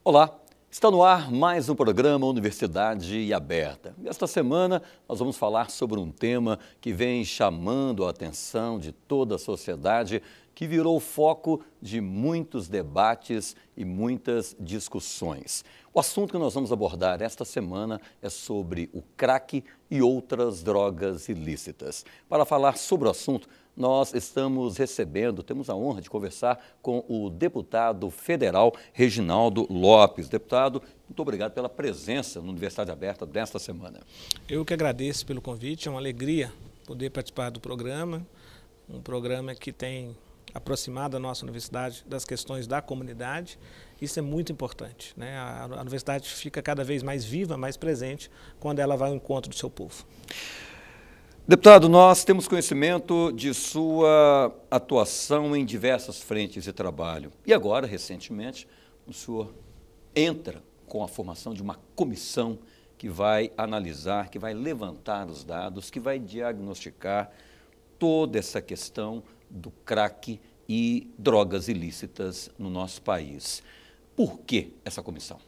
Olá, está no ar mais um programa Universidade Aberta. Esta semana nós vamos falar sobre um tema que vem chamando a atenção de toda a sociedade, que virou foco de muitos debates e muitas discussões. O assunto que nós vamos abordar esta semana é sobre o crack e outras drogas ilícitas. Para falar sobre o assunto, nós temos a honra de conversar com o deputado federal Reginaldo Lopes. Deputado, muito obrigado pela presença na Universidade Aberta desta semana. Eu que agradeço pelo convite, é uma alegria poder participar do programa, um programa que tem aproximado a nossa universidade das questões da comunidade. Isso é muito importante, né? A universidade fica cada vez mais viva, mais presente, quando ela vai ao encontro do seu povo. Deputado, nós temos conhecimento de sua atuação em diversas frentes de trabalho. E agora, recentemente, o senhor entra com a formação de uma comissão que vai analisar, que vai levantar os dados, que vai diagnosticar toda essa questão do crack e drogas ilícitas no nosso país. Por que essa comissão?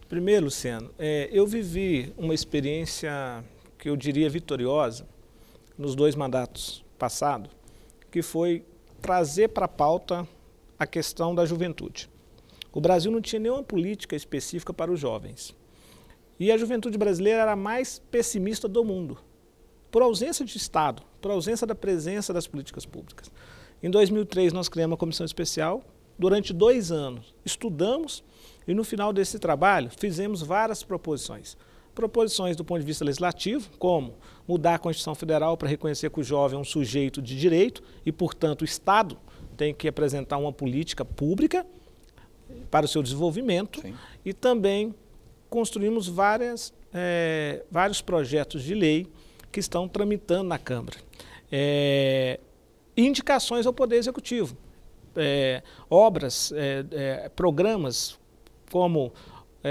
Primeiro, Luciano, eu vivi uma experiência que eu diria vitoriosa nos 2 mandatos passados, que foi trazer para a pauta a questão da juventude. O Brasil não tinha nenhuma política específica para os jovens. E a juventude brasileira era a mais pessimista do mundo, por ausência de Estado, por ausência da presença das políticas públicas. Em 2003, nós criamos uma comissão especial. Durante 2 anos, estudamos e, no final desse trabalho, fizemos várias proposições. Proposições do ponto de vista legislativo, como mudar a Constituição Federal para reconhecer que o jovem é um sujeito de direito e, portanto, o Estado tem que apresentar uma política pública para o seu desenvolvimento. Sim. E também construímos vários projetos de lei que estão tramitando na Câmara. Indicações ao Poder Executivo, programas como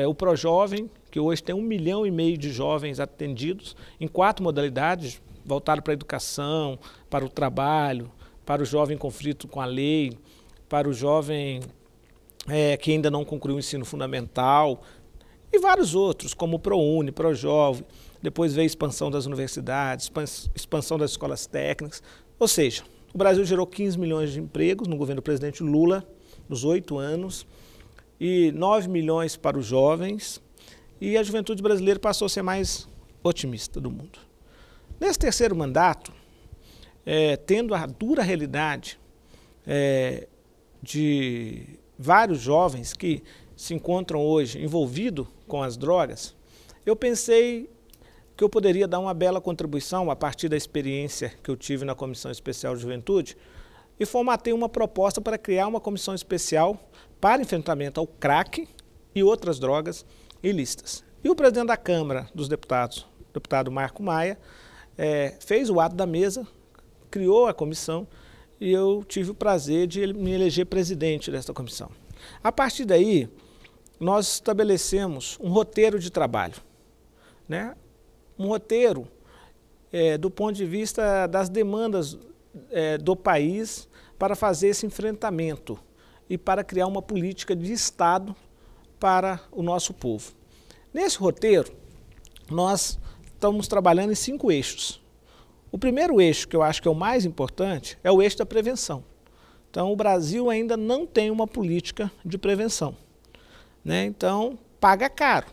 o ProJovem, que hoje tem 1,5 milhão de jovens atendidos em 4 modalidades, voltado para a educação, para o trabalho, para o jovem em conflito com a lei, para o jovem que ainda não concluiu o ensino fundamental, e vários outros, como o ProUni, ProJovem. Depois veio a expansão das universidades, expansão das escolas técnicas. Ou seja, o Brasil gerou 15 milhões de empregos no governo do presidente Lula, nos 8 anos, e 9 milhões para os jovens, e a juventude brasileira passou a ser mais otimista do mundo. Nesse 3º mandato, tendo a dura realidade de vários jovens que se encontram hoje envolvidos com as drogas, eu pensei que eu poderia dar uma bela contribuição a partir da experiência que eu tive na Comissão Especial de Juventude e formatei uma proposta para criar uma comissão especial para enfrentamento ao crack e outras drogas ilícitas. E o presidente da Câmara dos Deputados, o deputado Marco Maia, fez o ato da mesa, criou a comissão e eu tive o prazer de me eleger presidente desta comissão. A partir daí, nós estabelecemos um roteiro de trabalho, né? Um roteiro do ponto de vista das demandas do país para fazer esse enfrentamento e para criar uma política de Estado para o nosso povo. Nesse roteiro, nós estamos trabalhando em 5 eixos. O primeiro eixo, que eu acho que é o mais importante, é o eixo da prevenção. Então, o Brasil ainda não tem uma política de prevenção, né? Então, paga caro,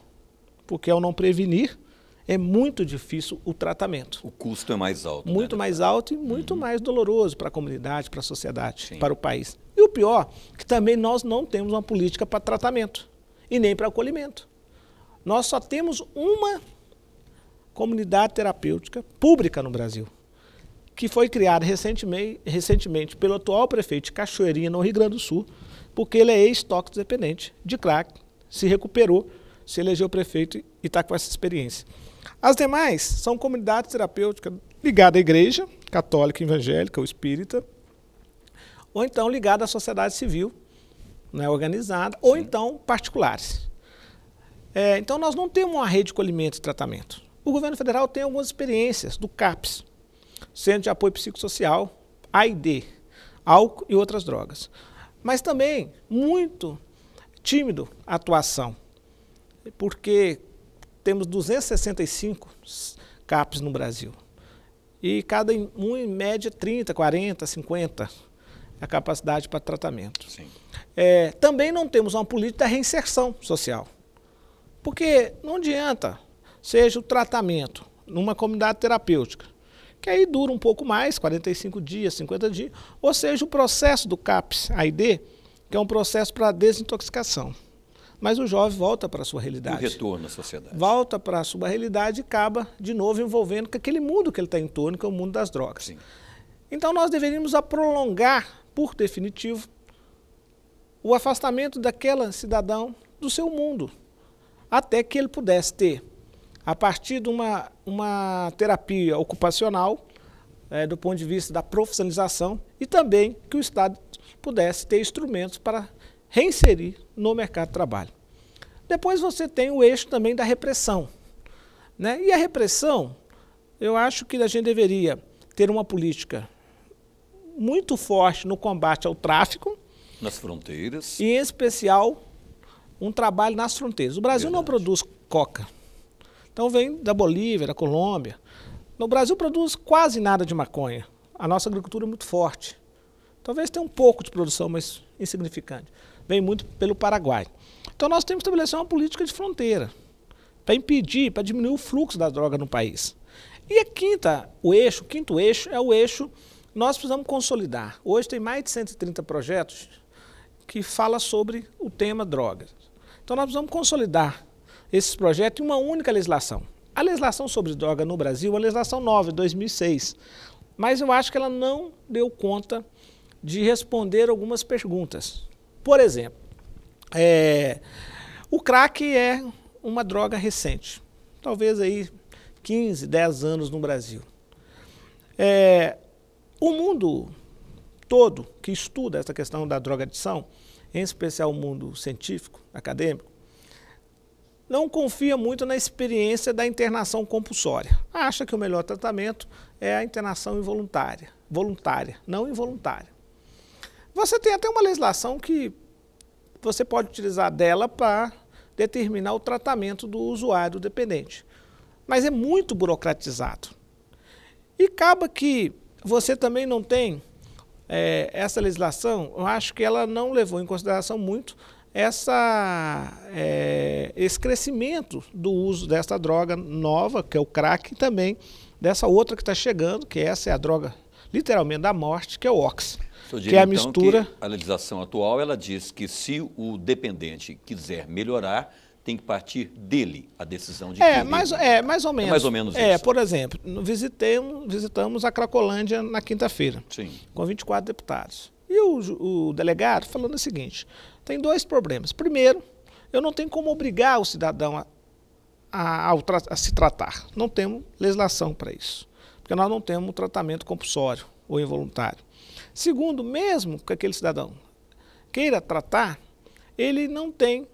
porque ao não prevenir, é muito difícil o tratamento. O custo é mais alto. Muito mais alto e muito mais doloroso para a comunidade, para a sociedade, sim, para o país. E o pior, que também nós não temos uma política para tratamento e nem para acolhimento. Nós só temos uma comunidade terapêutica pública no Brasil, que foi criada recentemente pelo atual prefeito de Cachoeirinha, no Rio Grande do Sul, porque ele é ex-toxicodependente de crack, se recuperou, se elegeu prefeito e está com essa experiência. As demais são comunidades terapêuticas ligadas à igreja, católica, evangélica ou espírita, ou então ligadas à sociedade civil, né, organizada, sim, ou então particulares. Então nós não temos uma rede de acolhimento e tratamento. O governo federal tem algumas experiências do CAPS, Centro de Apoio Psicossocial, AID, álcool e outras drogas. Mas também muito tímido a atuação, porque temos 265 CAPs no Brasil. E cada um, em média, 30, 40, 50 a capacidade para tratamento. Sim. Também não temos uma política da reinserção social. Porque não adianta, seja o tratamento numa comunidade terapêutica, que aí dura um pouco mais, 45 dias, 50 dias, ou seja, o processo do CAPS-AID, que é um processo para desintoxicação. Mas o jovem volta para a sua realidade. O retorno à sociedade. Volta para a sua realidade e acaba de novo envolvendo com aquele mundo que ele está em torno, que é o mundo das drogas. Sim. Então nós deveríamos prolongar, por definitivo, o afastamento daquele cidadão do seu mundo, até que ele pudesse ter, a partir de uma terapia ocupacional, do ponto de vista da profissionalização, e também que o Estado pudesse ter instrumentos para reinserir no mercado de trabalho. Depois você tem o eixo também da repressão, né? E a repressão, eu acho que a gente deveria ter uma política muito forte no combate ao tráfico. Nas fronteiras. E, em especial, um trabalho nas fronteiras. O Brasil não produz coca. Então vem da Bolívia, da Colômbia. No Brasil produz quase nada de maconha. A nossa agricultura é muito forte. Talvez tenha um pouco de produção, mas insignificante. Vem muito pelo Paraguai. Então nós temos que estabelecer uma política de fronteira para impedir, para diminuir o fluxo da droga no país. E o quinto eixo é o eixo que nós precisamos consolidar. Hoje tem mais de 130 projetos que falam sobre o tema drogas. Então nós precisamos consolidar esses projetos em uma única legislação. A legislação sobre droga no Brasil é uma legislação nova, de 2006, mas eu acho que ela não deu conta de responder algumas perguntas. Por exemplo, o crack é uma droga recente, talvez aí 15, 10 anos no Brasil. O mundo todo que estuda essa questão da drogadição, em especial o mundo científico, acadêmico, não confia muito na experiência da internação compulsória. Acha que o melhor tratamento é a internação involuntária, voluntária, não involuntária. Você tem até uma legislação que você pode utilizar dela para determinar o tratamento do usuário dependente. Mas é muito burocratizado. E acaba que você também não tem essa legislação, eu acho que ela não levou em consideração muito esse crescimento do uso dessa droga nova, que é o crack, e também dessa outra que está chegando, que essa é a droga literalmente da morte, que é o Oxy. Que é a mistura. Que a legislação atual, ela diz que se o dependente quiser melhorar, tem que partir dele a decisão de mais ou menos. É mais ou menos isso. Por exemplo, visitamos a Cracolândia na quinta-feira, com 24 deputados. E o delegado falando o seguinte, tem dois problemas. Primeiro, eu não tenho como obrigar o cidadão a se tratar. Não temos legislação para isso, porque nós não temos um tratamento compulsório ou involuntário. Segundo, mesmo que aquele cidadão queira tratar, ele não tem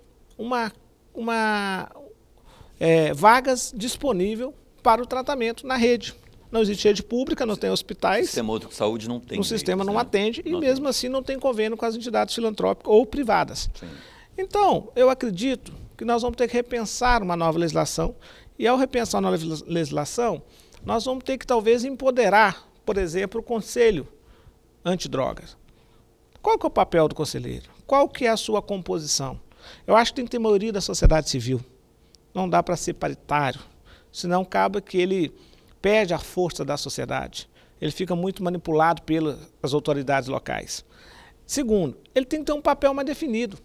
vagas disponível para o tratamento na rede. Não existe rede pública, não tem hospitais. O sistema de saúde não tem. O sistema não atende e mesmo assim não tem convênio com as entidades filantrópicas ou privadas. Sim. Então, eu acredito que nós vamos ter que repensar uma nova legislação e ao repensar uma nova legislação, nós vamos ter que talvez empoderar, por exemplo, o Conselho Antidrogas. Qual que é o papel do conselheiro? Qual que é a sua composição? Eu acho que tem que ter maioria da sociedade civil. Não dá para ser paritário, senão acaba que ele perde a força da sociedade. Ele fica muito manipulado pelas autoridades locais. Segundo, ele tem que ter um papel mais definido.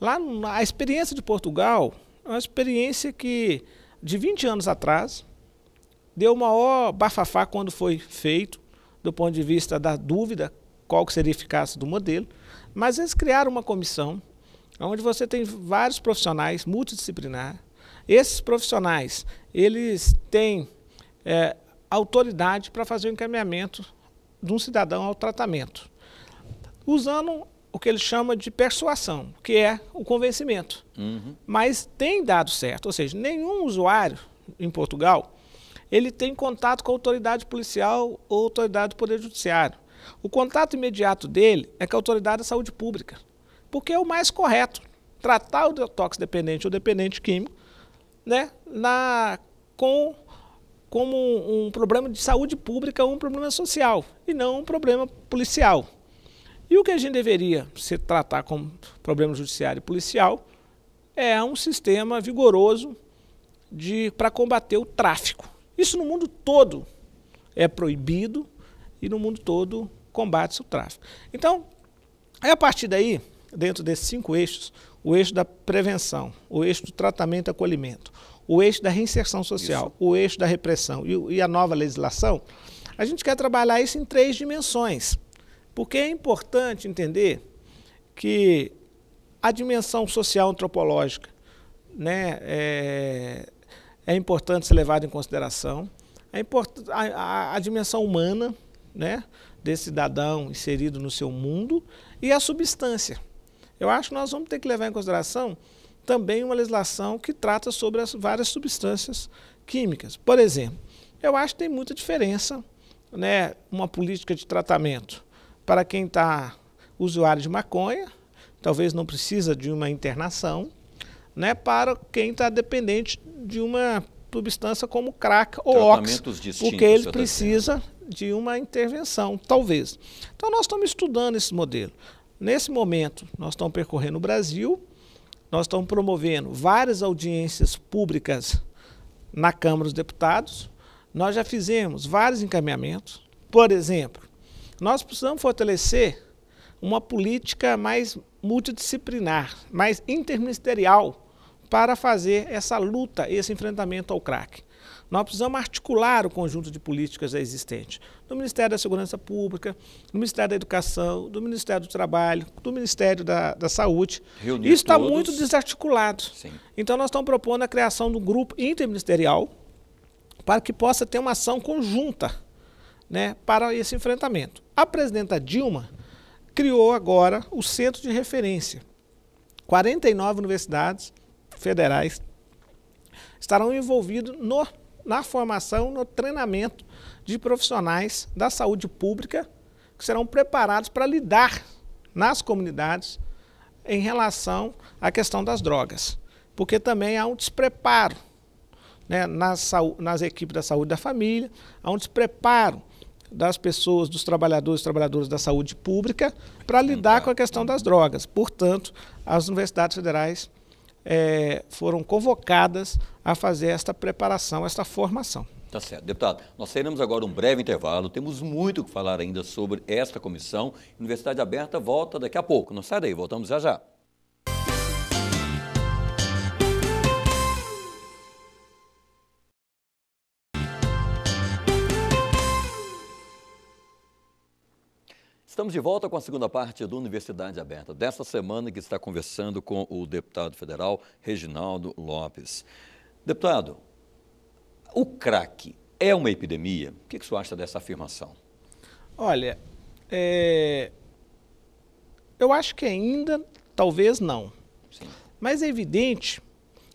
Lá, a experiência de Portugal é uma experiência que, de 20 anos atrás, deu o maior bafafá quando foi feito, do ponto de vista da dúvida, qual que seria a eficácia do modelo, mas eles criaram uma comissão, onde você tem vários profissionais multidisciplinares. Esses profissionais, eles têm autoridade para fazer o encaminhamento de um cidadão ao tratamento, usando o que ele chama de persuasão, que é o convencimento. Mas tem dado certo, ou seja, nenhum usuário em Portugal ele tem contato com a autoridade policial ou autoridade do Poder Judiciário. O contato imediato dele é com a autoridade da saúde pública, porque é o mais correto. tratar o toxidependente ou dependente químico, né, como um problema de saúde pública, um problema social, e não um problema policial. E o que a gente deveria se tratar como problema judiciário e policial é um sistema vigoroso para combater o tráfico. Isso no mundo todo é proibido e no mundo todo combate-se o tráfico. Então, a partir daí, dentro desses 5 eixos, o eixo da prevenção, o eixo do tratamento e acolhimento, o eixo da reinserção social, o eixo da repressão e a nova legislação, a gente quer trabalhar isso em 3 dimensões. Porque é importante entender que a dimensão social antropológica, né, é importante ser levada em consideração, a dimensão humana, né, desse cidadão inserido no seu mundo, e a substância. Eu acho que nós vamos ter que levar em consideração também uma legislação que trata sobre as várias substâncias químicas. Por exemplo, eu acho que tem muita diferença, né, uma política de tratamento para quem está usuário de maconha, talvez não precisa de uma internação, né, para quem está dependente de uma substância como crack ou ox, porque ele precisa de uma intervenção, talvez. Então nós estamos estudando esse modelo. Nesse momento, nós estamos percorrendo o Brasil, nós estamos promovendo várias audiências públicas na Câmara dos Deputados, nós já fizemos vários encaminhamentos. Por exemplo, nós precisamos fortalecer uma política mais multidisciplinar, mais interministerial, para fazer essa luta, esse enfrentamento ao crack. Nós precisamos articular o conjunto de políticas existentes do Ministério da Segurança Pública, do Ministério da Educação, do Ministério do Trabalho, do Ministério da Saúde. Isso está muito desarticulado. Sim. Então nós estamos propondo a criação de um grupo interministerial para que possa ter uma ação conjunta, né, para esse enfrentamento. A presidenta Dilma criou agora o Centro de Referência. 49 universidades federais estarão envolvidos na formação, no treinamento de profissionais da saúde pública que serão preparados para lidar nas comunidades em relação à questão das drogas. Porque também há um despreparo, né, nas equipes da saúde da família, há um despreparo das pessoas, dos trabalhadores e trabalhadoras da saúde pública para lidar com a questão das drogas. Portanto, as universidades federais foram convocadas a fazer esta preparação, esta formação. Tá certo. Deputado, nós teremos agora um breve intervalo, temos muito o que falar ainda sobre esta comissão. Universidade Aberta volta daqui a pouco. Não sai daí, voltamos já já. Estamos de volta com a segunda parte do Universidade Aberta, desta semana que está conversando com o deputado federal Reginaldo Lopes. Deputado, o crack é uma epidemia? O que o senhor acha dessa afirmação? Olha, eu acho que ainda, talvez não. Sim. Mas é evidente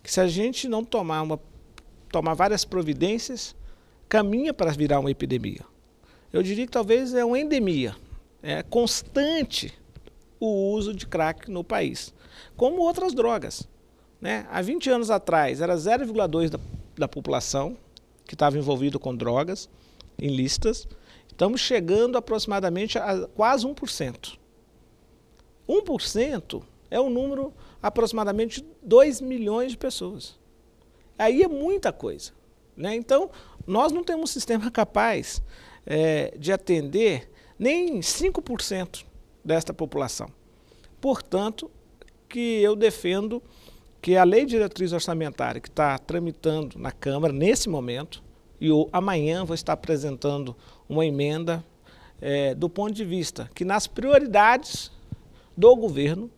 que se a gente não tomar várias providências, caminha para virar uma epidemia. Eu diria que talvez é uma endemia. É constante o uso de crack no país, como outras drogas, né? Há 20 anos atrás era 0,2% da população que estava envolvido com drogas ilícitas. Estamos chegando aproximadamente a quase 1%. 1% é um número aproximadamente de 2 milhões de pessoas. Aí é muita coisa, né? Então, nós não temos um sistema capaz de atender nem 5% desta população. Portanto, que eu defendo que a Lei de Diretriz Orçamentária, que está tramitando na Câmara nesse momento, e amanhã vou estar apresentando uma emenda do ponto de vista que nas prioridades do governo,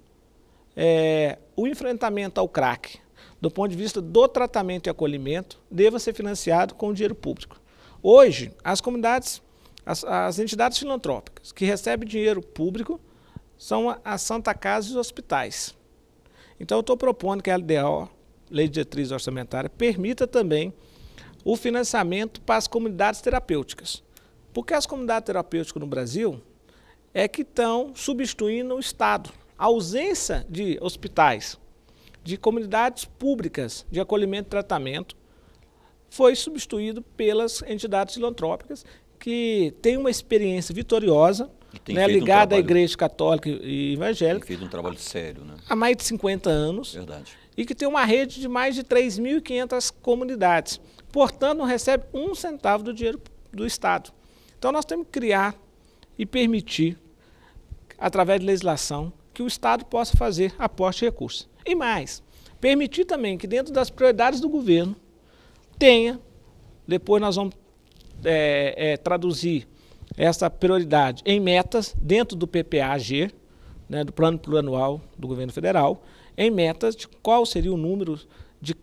o enfrentamento ao crack, do ponto de vista do tratamento e acolhimento, deva ser financiado com dinheiro público. Hoje, as comunidades, as entidades filantrópicas que recebem dinheiro público são a Santa Casa e os hospitais. Então, eu estou propondo que a LDO, Lei de Diretriz Orçamentária, permita também o financiamento para as comunidades terapêuticas. Porque as comunidades terapêuticas no Brasil que estão substituindo o Estado. A ausência de hospitais, de comunidades públicas de acolhimento e tratamento foi substituído pelas entidades filantrópicas que têm uma experiência vitoriosa, né, ligada à Igreja Católica e Evangélica. Tem feito um trabalho sério, né? Há mais de 50 anos. Verdade. E que tem uma rede de mais de 3.500 comunidades. Portanto, não recebe um centavo do dinheiro do Estado. Então, nós temos que criar e permitir, através de legislação, que o Estado possa fazer aporte de recursos. E mais, permitir também que dentro das prioridades do governo tenha, depois nós vamos traduzir essa prioridade em metas dentro do PPA-G, né, do Plano Plurianual do Governo Federal, em metas de qual seria o número de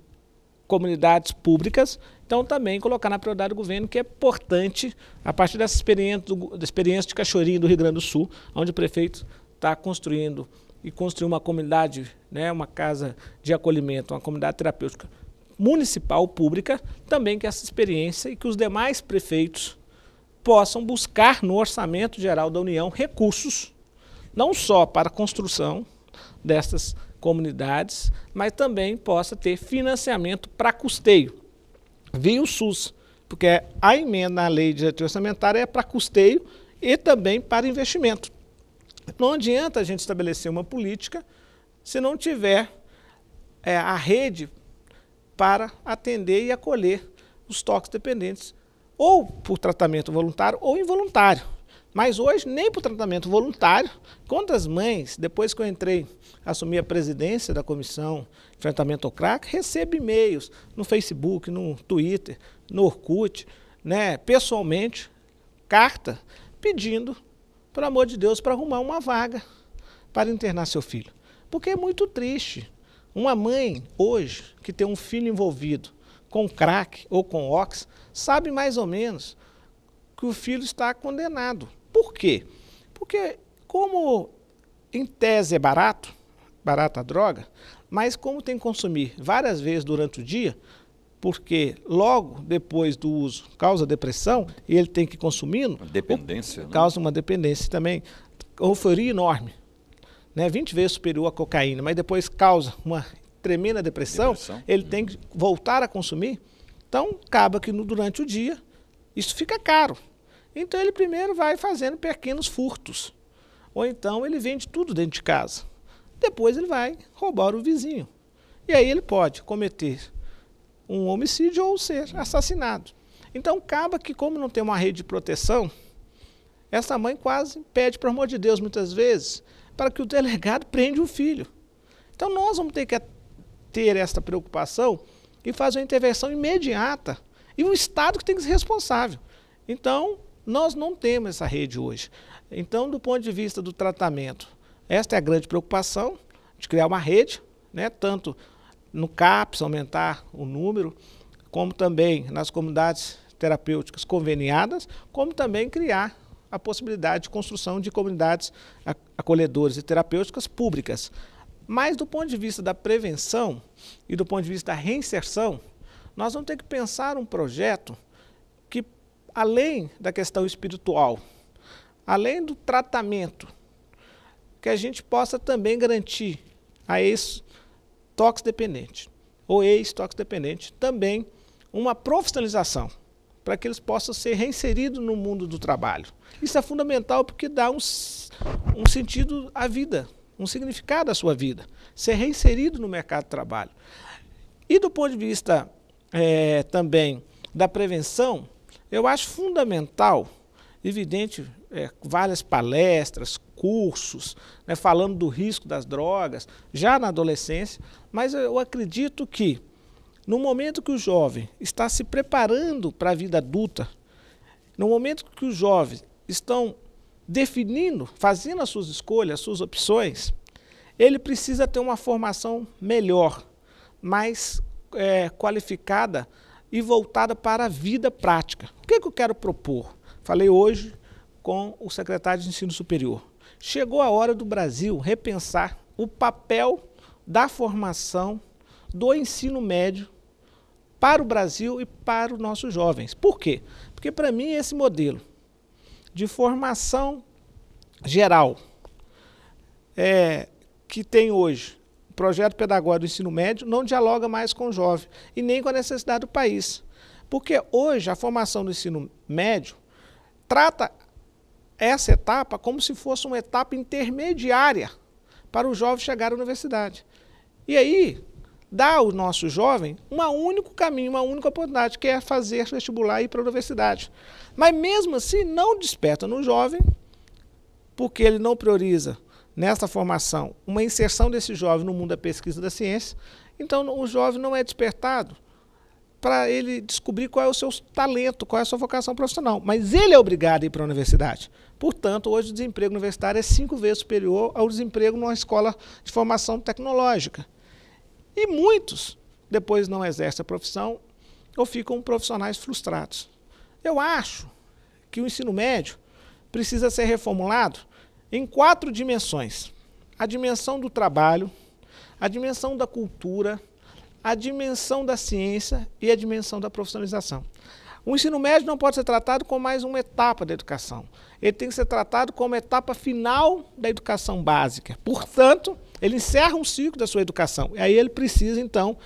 comunidades públicas. Então, também colocar na prioridade do governo, que é importante, a partir dessa experiência de Cachoeirinha, do Rio Grande do Sul, onde o prefeito está construindo e construiu uma comunidade, né, uma casa de acolhimento, uma comunidade terapêutica municipal, pública, também que essa experiência e que os demais prefeitos possam buscar no orçamento geral da União recursos, não só para a construção dessas comunidades, mas também possa ter financiamento para custeio, via o SUS, porque a emenda na lei de diretriz orçamentária é para custeio e também para investimento. Não adianta a gente estabelecer uma política se não tiver a rede para atender e acolher os toxicodependentes, ou por tratamento voluntário ou involuntário. Mas hoje, nem por tratamento voluntário, quantas mães, depois que eu assumi a presidência da Comissão de Enfrentamento ao Crack, recebo e-mails no Facebook, no Twitter, no Orkut, né, pessoalmente, carta, pedindo, pelo amor de Deus, para arrumar uma vaga para internar seu filho. Porque é muito triste. Uma mãe, hoje, que tem um filho envolvido com crack ou com ox, sabe mais ou menos que o filho está condenado. Por quê? Porque, como em tese é barata a droga, mas como tem que consumir várias vezes durante o dia, porque logo depois do uso causa depressão e ele tem que ir consumindo, dependência, né? Causa uma dependência também, euforia enorme, né? 20 vezes superior à cocaína, mas depois causa uma tremenda depressão. Ele tem que voltar a consumir. Então, acaba que durante o dia isso fica caro. Então, ele primeiro vai fazendo pequenos furtos. Ou então, ele vende tudo dentro de casa. Depois, ele vai roubar o vizinho. E aí, ele pode cometer um homicídio ou ser assassinado. Então, acaba que, como não tem uma rede de proteção, essa mãe quase pede, pelo amor de Deus, muitas vezes, para que o delegado prenda o filho. Então, nós vamos ter que ter essa preocupação e fazer uma intervenção imediata. E o Estado que tem que ser responsável. Então, nós não temos essa rede hoje. Então, do ponto de vista do tratamento, esta é a grande preocupação, de criar uma rede, né, tanto no CAPS, aumentar o número, como também nas comunidades terapêuticas conveniadas, como também criar a possibilidade de construção de comunidades acolhedoras e terapêuticas públicas. Mas do ponto de vista da prevenção e do ponto de vista da reinserção, nós vamos ter que pensar um projeto que, além da questão espiritual, além do tratamento, que a gente possa também garantir a ex-toxicodependente ou ex-toxicodependente também uma profissionalização, para que eles possam ser reinseridos no mundo do trabalho. Isso é fundamental porque dá um sentido à vida, um significado à sua vida, ser reinserido no mercado de trabalho. E do ponto de vista também da prevenção, eu acho fundamental, evidente, várias palestras, cursos, né, falando do risco das drogas, já na adolescência, mas eu acredito que no momento que o jovem está se preparando para a vida adulta, no momento que os jovens estão definindo, fazendo as suas escolhas, as suas opções, ele precisa ter uma formação melhor, mais qualificada e voltada para a vida prática. O que eu quero propor? Falei hoje com o secretário de Ensino Superior. Chegou a hora do Brasil repensar o papel da formação do ensino médio para o Brasil e para os nossos jovens. Por quê? Porque, para mim, esse modelo de formação geral que tem hoje projeto pedagógico do ensino médio não dialoga mais com o jovem e nem com a necessidade do país. Porque hoje a formação do ensino médio trata essa etapa como se fosse uma etapa intermediária para o jovem chegar à universidade. E aí dá ao nosso jovem um único caminho, uma única oportunidade, que é fazer vestibular e ir para a universidade. Mas mesmo assim não desperta no jovem, porque ele não prioriza nessa formação uma inserção desse jovem no mundo da pesquisa e da ciência. Então o jovem não é despertado para ele descobrir qual é o seu talento, qual é a sua vocação profissional. Mas ele é obrigado a ir para a universidade. Portanto, hoje o desemprego universitário é 5 vezes superior ao desemprego numa escola de formação tecnológica. E muitos depois não exercem a profissão ou ficam profissionais frustrados. Eu acho que o ensino médio precisa ser reformulado em 4 dimensões. A dimensão do trabalho, a dimensão da cultura, a dimensão da ciência e a dimensão da profissionalização. O ensino médio não pode ser tratado como mais uma etapa da educação. Ele tem que ser tratado como etapa final da educação básica. Portanto, ele encerra um ciclo da sua educação. E aí ele precisa, então,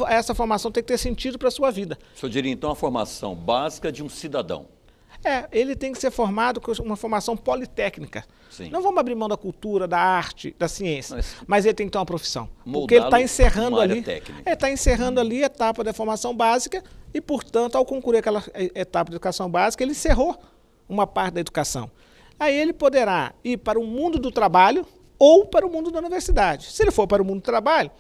essa formação tem que ter sentido para a sua vida. O senhor diria, então, a formação básica de um cidadão? Ele tem que ser formado com uma formação politécnica. Sim. Não vamos abrir mão da cultura, da arte, da ciência, mas ele tem que ter uma profissão. Porque ele está encerrando ali. Ele está encerrando ali a etapa da formação básica e, portanto, ao concluir aquela etapa de educação básica, ele encerrou uma parte da educação. Aí ele poderá ir para o mundo do trabalho ou para o mundo da universidade. Se ele for para o mundo do trabalho,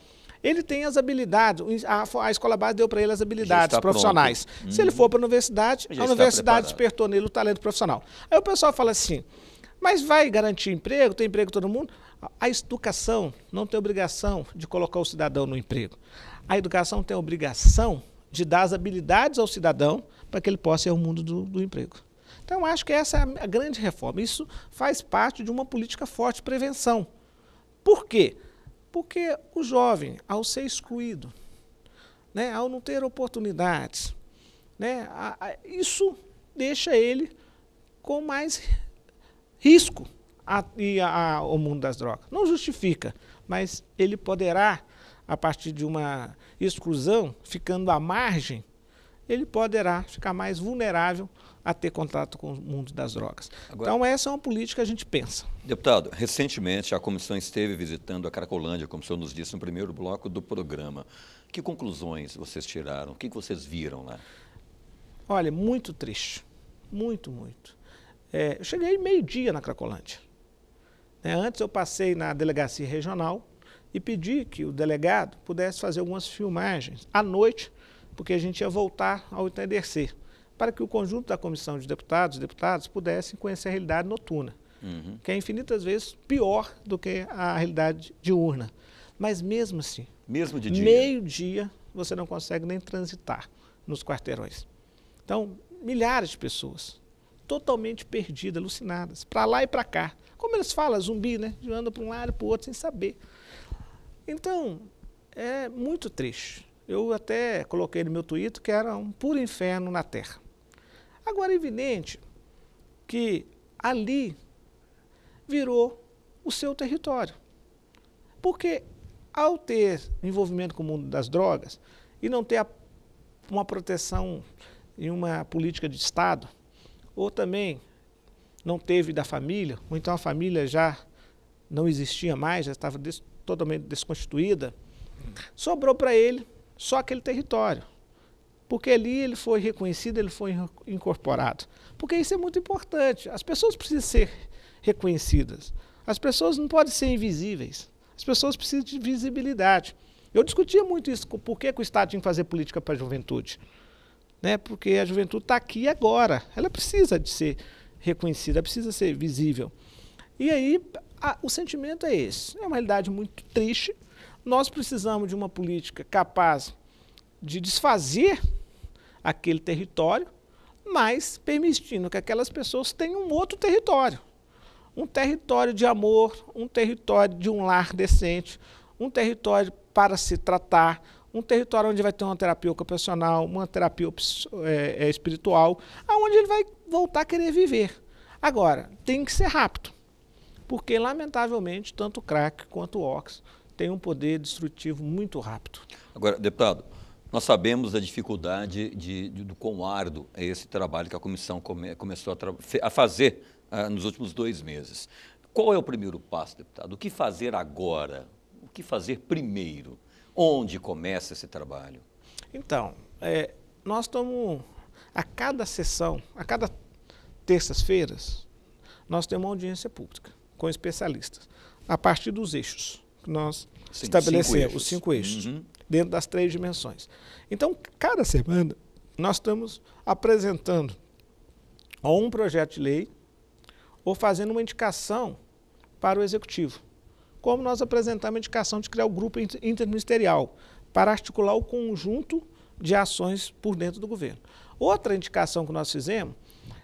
ele tem as habilidades, a escola base deu para ele as habilidades profissionais. Se ele for para a universidade despertou nele o talento profissional. Aí o pessoal fala assim, mas vai garantir emprego? Tem emprego todo mundo? A educação não tem obrigação de colocar o cidadão no emprego. A educação tem a obrigação de dar as habilidades ao cidadão para que ele possa ir ao mundo do emprego. Então, eu acho que essa é a grande reforma. Isso faz parte de uma política forte de prevenção. Por quê? Porque o jovem, ao ser excluído, né, ao não ter oportunidades, né, isso deixa ele com mais risco a ir ao mundo das drogas. Não justifica, mas ele poderá, a partir de uma exclusão, ficando à margem, ele poderá ficar mais vulnerável a ter contato com o mundo das drogas. Agora, então, essa é uma política que a gente pensa. Deputado, recentemente a comissão esteve visitando a Cracolândia, como o senhor nos disse no primeiro bloco do programa. Que conclusões vocês tiraram? O que vocês viram lá? Olha, muito triste. Muito, muito. Eu cheguei meio-dia na Cracolândia. Antes eu passei na delegacia regional e pedi que o delegado pudesse fazer algumas filmagens à noite, porque a gente ia voltar ao entardecer, para que o conjunto da comissão de deputados e deputadas pudessem conhecer a realidade noturna, que é infinitas vezes pior do que a realidade diurna. Mas mesmo assim, mesmo de dia, meio-dia, você não consegue nem transitar nos quarteirões. Então, milhares de pessoas totalmente perdidas, alucinadas, para lá e para cá. Como eles falam, zumbi, né? Anda para um lado e para o outro sem saber. Então, é muito triste. Eu até coloquei no meu Twitter que era um puro inferno na Terra. Agora é evidente que ali virou o seu território. Porque ao ter envolvimento com o mundo das drogas e não ter uma proteção e uma política de Estado, ou também não teve da família, ou então a família já não existia mais, já estava totalmente desconstituída, sobrou para ele só aquele território. Porque ali ele foi reconhecido, ele foi incorporado. Porque isso é muito importante. As pessoas precisam ser reconhecidas. As pessoas não podem ser invisíveis. As pessoas precisam de visibilidade. Eu discutia muito isso, por que o Estado tinha que fazer política para a juventude. Porque a juventude está aqui agora. Ela precisa de ser reconhecida, precisa ser visível. E aí o sentimento é esse. É uma realidade muito triste. Nós precisamos de uma política capaz de desfazer aquele território, mas permitindo que aquelas pessoas tenham um outro território. Um território de amor, um território de um lar decente, um território para se tratar, um território onde vai ter uma terapia ocupacional, uma terapia espiritual, onde ele vai voltar a querer viver. Agora, tem que ser rápido. porque, lamentavelmente, tanto o crack quanto o óxido têm um poder destrutivo muito rápido. Agora, deputado, nós sabemos da dificuldade do quão árduo é esse trabalho que a comissão começou a fazer nos últimos 2 meses. Qual é o primeiro passo, deputado? O que fazer agora? O que fazer primeiro? Onde começa esse trabalho? Então, nós estamos, a cada sessão, a cada terças-feiras, nós temos uma audiência pública com especialistas, a partir dos eixos que nós estabelecemos, os 5 eixos, dentro das 3 dimensões. Então, cada semana, nós estamos apresentando ou um projeto de lei ou fazendo uma indicação para o Executivo. Como nós apresentamos a indicação de criar o grupo interministerial para articular o conjunto de ações por dentro do governo. Outra indicação que nós fizemos,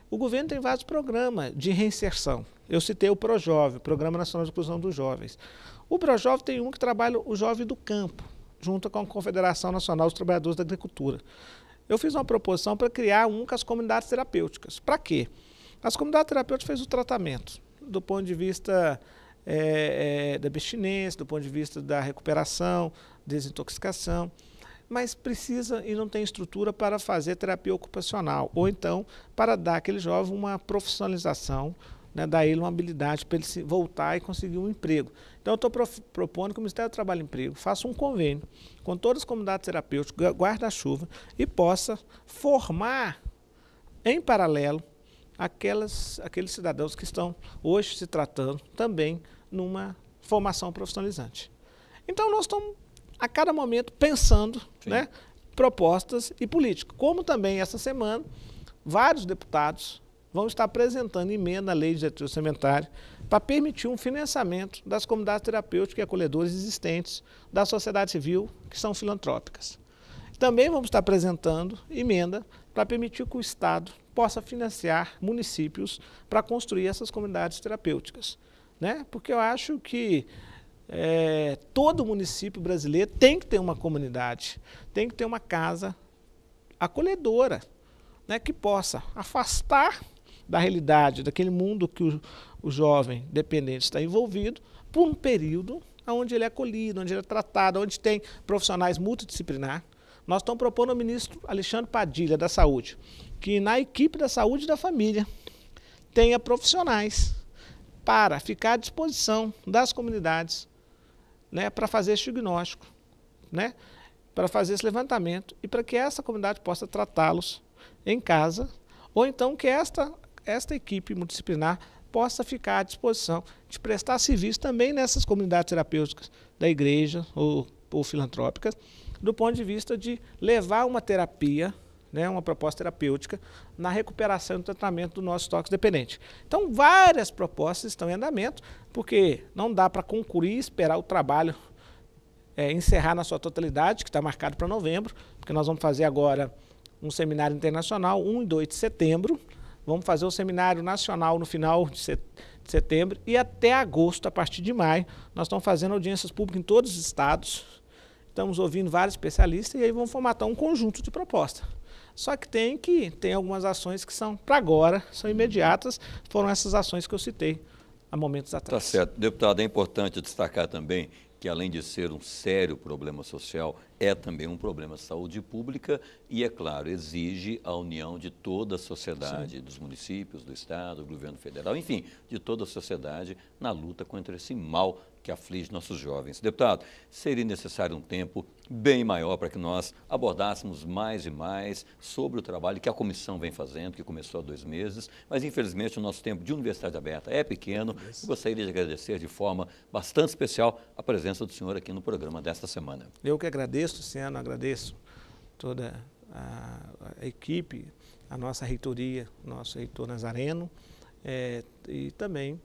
o governo tem vários programas de reinserção. Eu citei o ProJovem, Programa Nacional de Inclusão dos Jovens. O ProJovem tem um que trabalha o jovem do campo, junto com a Confederação Nacional dos Trabalhadores da Agricultura. Eu fiz uma proposição para criar um com as comunidades terapêuticas. Para quê? As comunidades terapêuticas fazem o tratamento do ponto de vista da abstinência, do ponto de vista da recuperação, desintoxicação, mas precisa e não tem estrutura para fazer terapia ocupacional, ou então para dar àquele jovem uma profissionalização, né, dar a ele uma habilidade para ele se voltar e conseguir um emprego. Então eu estou propondo que o Ministério do Trabalho e Emprego faça um convênio com todas as comunidades terapêuticas, guarda-chuva, e possa formar em paralelo aqueles cidadãos que estão hoje se tratando também numa formação profissionalizante. Então nós estamos a cada momento pensando, né, propostas e políticas. Como também essa semana vários deputados vão estar apresentando emenda à lei de diretriz orçamentária para permitir um financiamento das comunidades terapêuticas e acolhedoras existentes da sociedade civil que são filantrópicas. Também vamos estar apresentando emenda para permitir que o Estado possa financiar municípios para construir essas comunidades terapêuticas, né? Porque eu acho que todo município brasileiro tem que ter uma comunidade, tem que ter uma casa acolhedora, né, que possa afastar da realidade, daquele mundo que o jovem dependente está envolvido, por um período onde ele é acolhido, onde ele é tratado, onde tem profissionais multidisciplinares. Nós estamos propondo ao ministro Alexandre Padilha, da Saúde, que na equipe da saúde e da família tenha profissionais para ficar à disposição das comunidades, né, para fazer esse diagnóstico, né, para fazer esse levantamento e para que essa comunidade possa tratá-los em casa, ou então que esta equipe multidisciplinar possa ficar à disposição de prestar serviço também nessas comunidades terapêuticas da igreja ou filantrópicas, do ponto de vista de levar uma terapia, né, uma proposta terapêutica na recuperação e tratamento do nosso toxicodependente. Então, várias propostas estão em andamento, porque não dá para concluir e esperar o trabalho encerrar na sua totalidade, que está marcado para novembro, porque nós vamos fazer agora um seminário internacional, 1 e 2 de setembro, vamos fazer o seminário nacional no final de setembro, e até agosto, a partir de maio, nós estamos fazendo audiências públicas em todos os estados, estamos ouvindo vários especialistas, e aí vamos formatar um conjunto de propostas. Só que tem algumas ações que são para agora, são imediatas, foram essas ações que eu citei há momentos atrás. Tá certo. Deputado, é importante destacar também que, além de ser um sério problema social, é também um problema de saúde pública e, é claro, exige a união de toda a sociedade, dos municípios, do Estado, do governo federal, enfim, de toda a sociedade na luta contra esse mal que aflige nossos jovens. Deputado, seria necessário um tempo bem maior para que nós abordássemos mais e mais sobre o trabalho que a comissão vem fazendo, que começou há 2 meses, mas infelizmente o nosso tempo de Universidade Aberta é pequeno. E gostaria de agradecer de forma bastante especial a presença do senhor aqui no programa desta semana. Eu que agradeço, Luciano, agradeço toda a equipe, a nossa reitoria, nosso reitor Nazareno, e também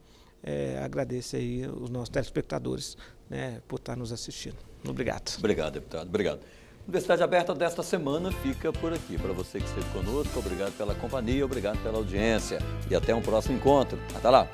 agradeço aí os nossos telespectadores, né, por estar nos assistindo. Obrigado. Obrigado, deputado. Obrigado. Universidade Aberta desta semana fica por aqui. Para você que esteve conosco, obrigado pela companhia, obrigado pela audiência e até um próximo encontro. Até lá.